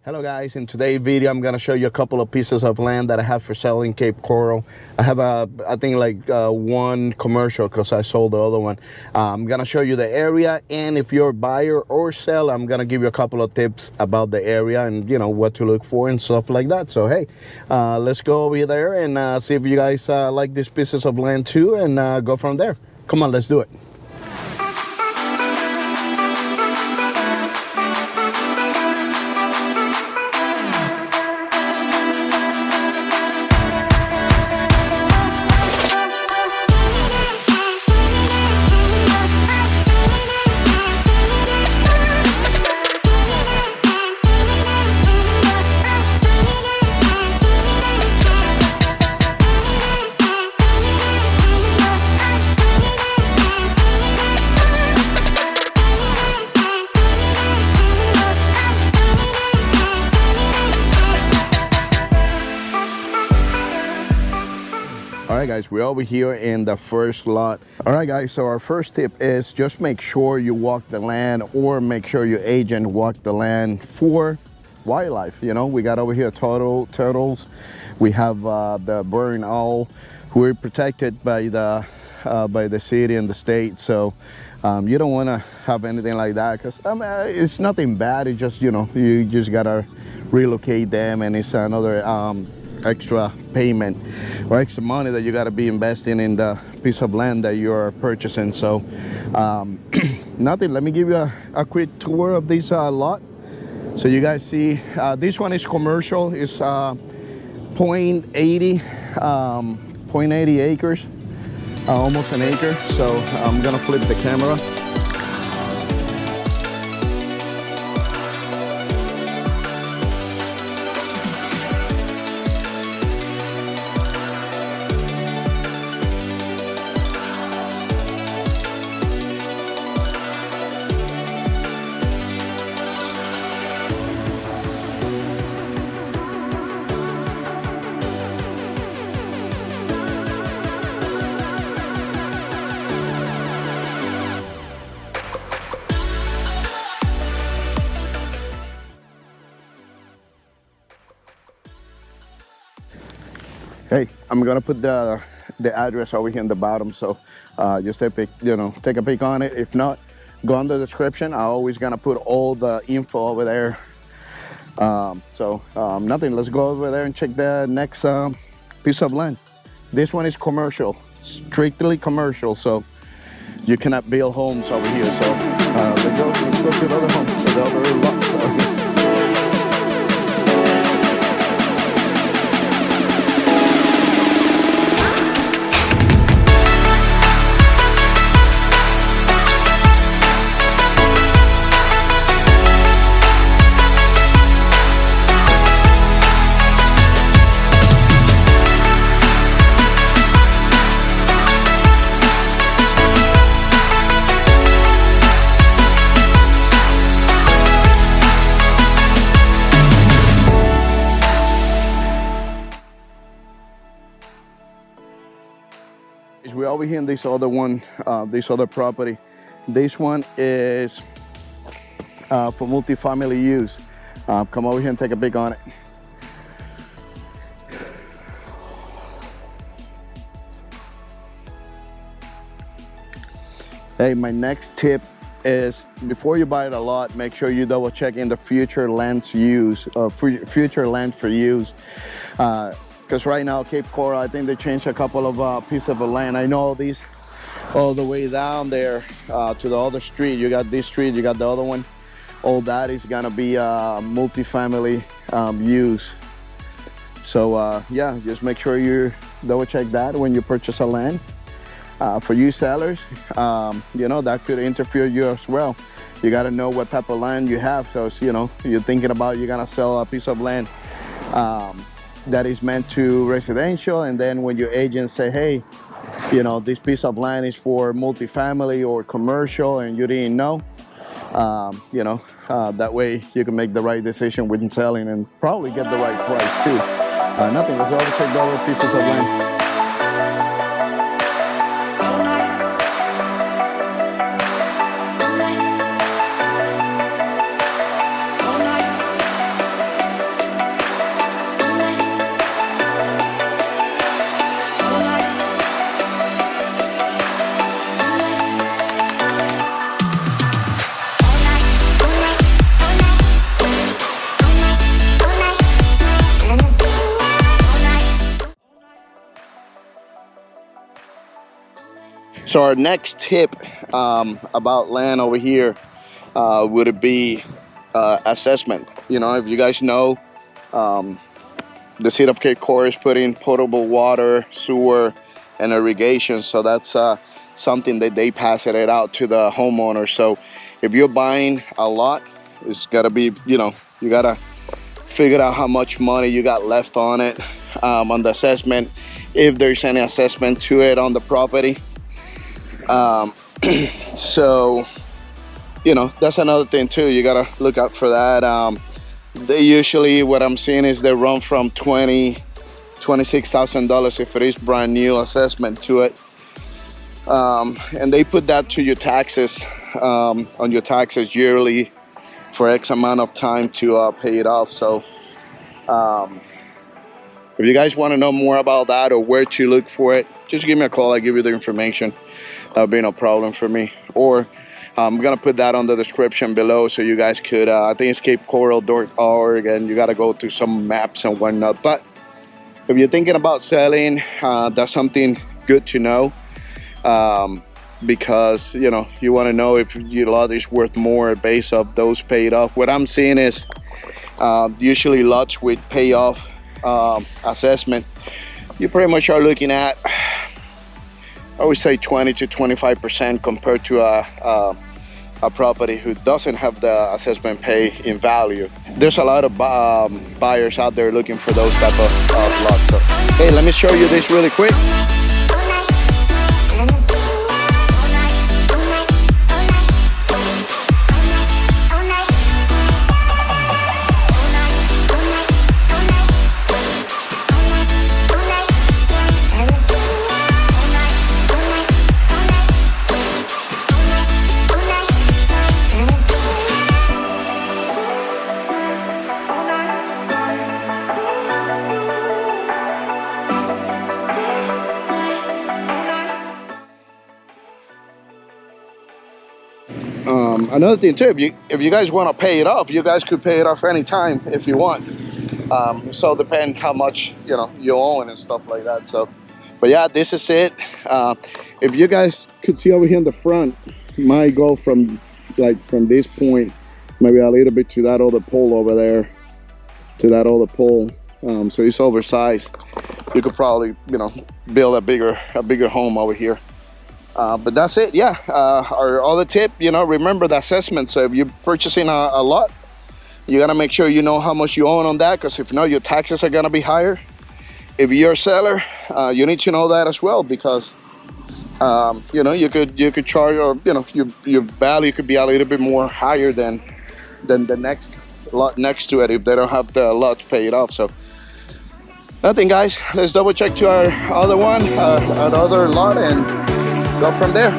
Hello guys, in today's video I'm gonna show you a couple of pieces of land that I have for sale in Cape Coral. I have I think one commercial because I sold the other one. I'm gonna show you the area, and if you're a buyer or seller, I'm gonna give you a couple of tips about the area and what to look for and stuff like that. So hey, let's go over there and see if you guys like these pieces of land too, and go from there. Come on, let's do it. Alright guys, we're over here in the first lot. Alright guys, so our first tip is just make sure you walk the land, or make sure your agent walk the land for wildlife. We got over here turtles. We have the burn owl. We're protected by the city and the state, so you don't want to have anything like that, because it's nothing bad. It's just you just gotta relocate them, and it's another extra payment or extra money that you got to be investing in the piece of land that you're purchasing. So nothing, let me give you a quick tour of this lot so you guys see. This one is commercial. It's 0.80 acres, almost an acre. So I'm gonna flip the camera. Hey, I'm gonna put the address over here in the bottom, so just take a peek on it. If not, go on the description. I'm always gonna put all the info over there. Nothing, let's go over there and check the next piece of land. This one is commercial, strictly commercial, so you cannot build homes over here. So let's go to the other home, to the other lot. We're over here in this other one, this other property. This one is for multifamily use. Come over here and take a peek on it. Hey, my next tip is, before you buy the lot, make sure you double check in the future land use, future land for use. Because right now, Cape Coral, I think they changed a couple of pieces of land. I know these all the way down there to the other street. You got this street, you got the other one. All that is gonna be multifamily use. So yeah, just make sure you double check that when you purchase a land. For you sellers, that could interfere you as well. You gotta know what type of land you have. So you're thinking about, you're gonna sell a piece of land that is meant to residential, and then when your agent say, hey, this piece of land is for multifamily or commercial, and you didn't know, that way you can make the right decision when selling and probably get the right price too. Nothing, let's go over check the other pieces of land. So our next tip about land over here would be assessment. You know, if you guys know, the city of Cape Coral is putting potable water, sewer, and irrigation. So that's something that they pass it out to the homeowner. So if you're buying a lot, it's gotta be, you know, you gotta figure out how much money you got left on it, on the assessment, if there's any assessment to it on the property. So, you know, that's another thing too. You gotta look out for that. They usually, what I'm seeing is they run from $26,000 if it is brand new assessment to it. And they put that to your taxes, on your taxes yearly for X amount of time to pay it off. So if you guys want to know more about that or where to look for it, just give me a call. I'll give you the information. That'll be no problem for me. Or I'm gonna put that on the description below so you guys could, I think it's capecoral.org, and you gotta go to some maps and whatnot. But if you're thinking about selling, that's something good to know, because, you know, you want to know if your lot is worth more based off those paid off. What I'm seeing is usually lots with payoff assessment, you pretty much are looking at, I would say 20 to 25% compared to a property who doesn't have the assessment pay in value. There's a lot of buyers out there looking for those type of lots. So, hey, let me show you this really quick. Another thing too, if you guys want to pay it off, you guys could pay it off anytime if you want. So depend how much, you know, you own and stuff like that. So, but yeah, this is it. If you guys could see over here in the front, my go from this point, maybe a little bit to that other pole over there, to that other pole. So it's oversized. You could probably, you know, build a bigger home over here. But that's it. Yeah, our other tip, you know, remember the assessment. So if you're purchasing a lot, you gotta make sure you know how much you own on that, because if not, your taxes are gonna be higher. If you're a seller, you need to know that as well, because you know, you could charge, or you know, your value could be a little bit more higher than the next lot next to it if they don't have the lot paid off. So nothing, guys. Let's double check to our other one, our other lot, and go from there.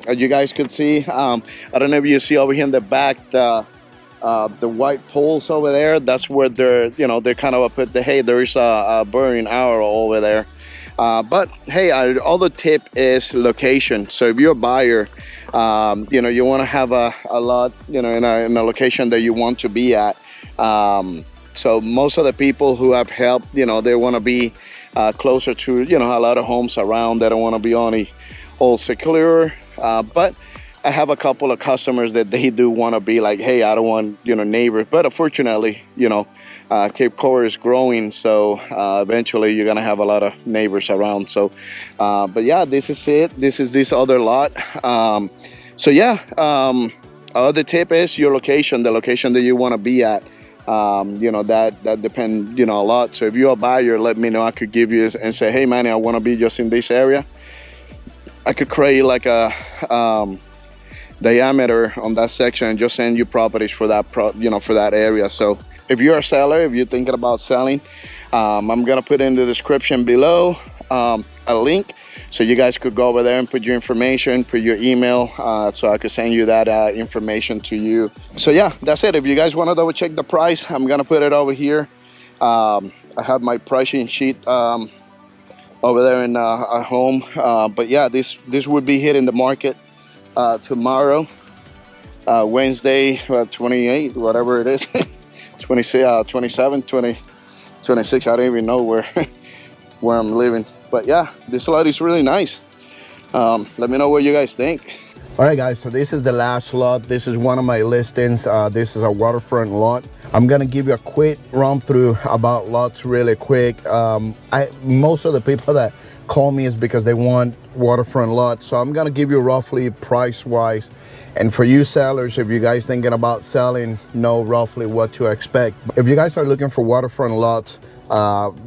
As you guys could see, I don't know if you see over here in the back the white poles over there. That's where they're, you know, they're kind of put the, hey, there's a burning arrow over there. But hey, our other tip is location. So if you're a buyer, you know, you want to have a lot, you know, in a location that you want to be at. So most of the people who have helped, you know, they want to be closer to, you know, a lot of homes around. They don't want to be only all secure. But I have a couple of customers that they do want to be like, hey, I don't want, you know, neighbors. But unfortunately, you know, Cape Coral is growing, so eventually you're gonna have a lot of neighbors around. So, but yeah, this is it. This is this other lot. So yeah, other tip is your location, the location that you want to be at. You know, that depends, you know, a lot. So if you're a buyer, let me know. I could give you and say, hey, man, I want to be just in this area. I could create like a diameter on that section and just send you properties for that, you know, for that area. So if you're a seller, if you're thinking about selling, I'm gonna put in the description below a link, so you guys could go over there and put your information, put your email, so I could send you that information to you. So yeah, that's it. If you guys want to double check the price, I'm gonna put it over here. I have my pricing sheet over there in at home, but yeah, this would be hitting the market tomorrow, Wednesday, 28, whatever it is. 26, 27, 20, 26. I don't even know where I'm living, but yeah, this lot is really nice. Let me know what you guys think. All right, guys, so this is the last lot. This is one of my listings. This is a waterfront lot. I'm gonna give you a quick run through about lots really quick. Most of the people that call me is because they want waterfront lots, so I'm gonna give you roughly price wise, and for you sellers, if you guys thinking about selling, know roughly what to expect. If you guys are looking for waterfront lots,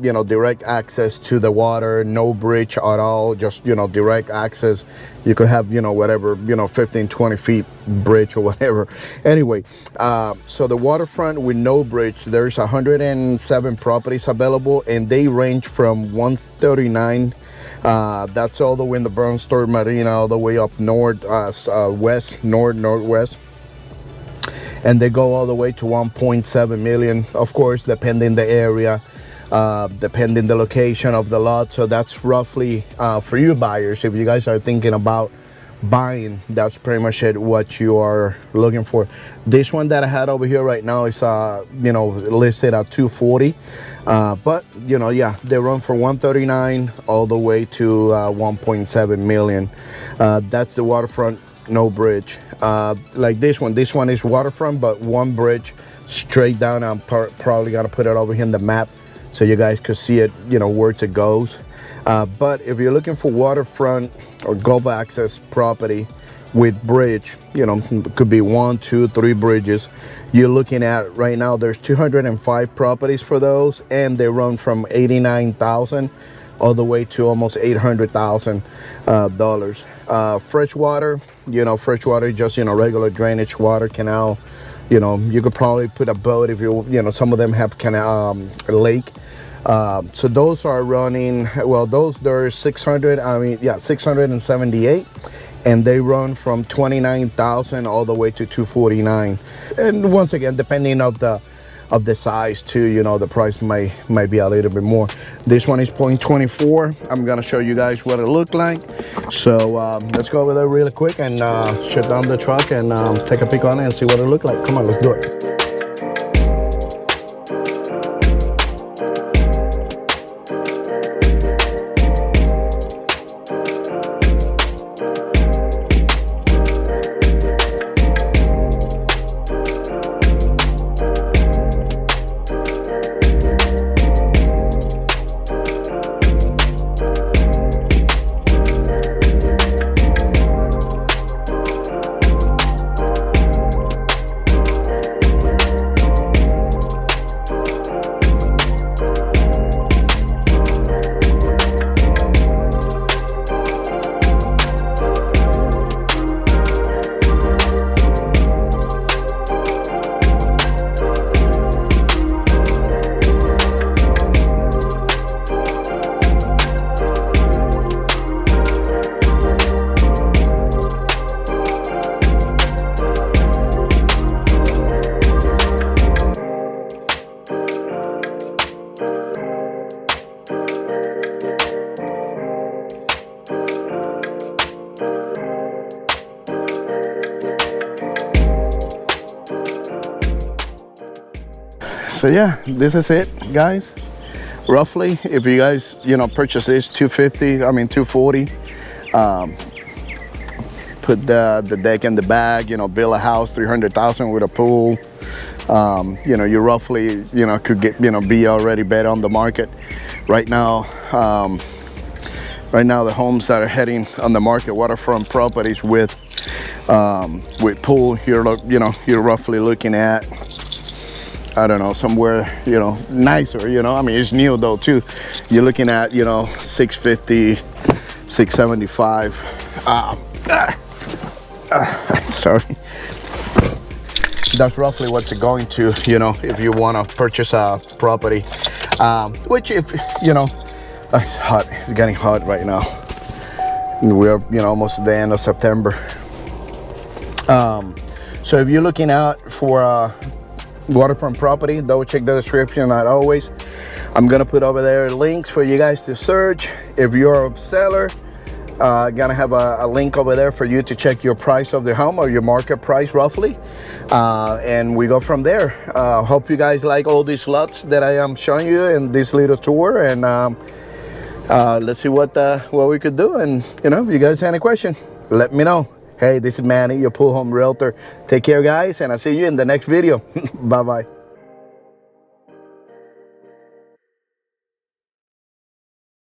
you know, direct access to the water, no bridge at all, just, you know, direct access. You could have, you know, whatever, you know, 15, 20 feet bridge or whatever. Anyway, so the waterfront with no bridge, there's 107 properties available, and they range from 139, that's all the way in the Bronzestor Marina, all the way up north, west, northwest. And they go all the way to 1.7 million, of course, depending the area, depending the location of the lot. So that's roughly for you buyers, if you guys are thinking about buying, that's pretty much it, what you are looking for. This one that I had over here right now is you know, listed at 240, but you know, yeah, they run from 139 all the way to 1.7 million. That's the waterfront, no bridge. Like this one is waterfront but one bridge straight down. I'm probably gonna put it over here in the map so you guys could see it, you know, where it goes. But if you're looking for waterfront or Gulf access property with bridge, you know, it could be 1, 2, 3 bridges, you're looking at right now, there's 205 properties for those, and they run from 89,000 all the way to almost $800,000. Freshwater, you know, freshwater, just, you know, regular drainage water, canal, you know, you could probably put a boat if you know, some of them have canal, a lake. So those are running, well, they're 600, I mean, yeah, 678, and they run from 29,000 all the way to 249. And once again, depending of the size too, you know, the price might be a little bit more. This one is 0.24. I'm gonna show you guys what it looked like. So let's go over there really quick and shut down the truck and take a peek on it and see what it looked like. Come on, let's do it. So yeah, this is it, guys. Roughly, if you guys, you know, purchase this 240, put the deck in the bag, you know, build a house 300,000 with a pool, you know, you roughly, you know, could get, you know, be already bet on the market right now. Right now, the homes that are heading on the market, waterfront properties with pool, you're roughly looking at, I don't know, somewhere, you know, nicer, you know, I mean, it's new though too. You're looking at, you know, 650, 675. Sorry. That's roughly what's it going to, you know, if you want to purchase a property. Which, if you know, it's hot. It's getting hot right now. We're, you know, almost at the end of September. So if you're looking out for waterfront property, double check the description. As always, I'm gonna put over there links for you guys to search. If you're a seller, gonna have a link over there for you to check your price of the home, or your market price roughly, and we go from there. Hope you guys like all these lots that I am showing you in this little tour, and let's see what we could do. And you know, if you guys have any question, let me know. Hey, this is Manny, your pool home realtor. Take care, guys, and I'll see you in the next video. Bye bye.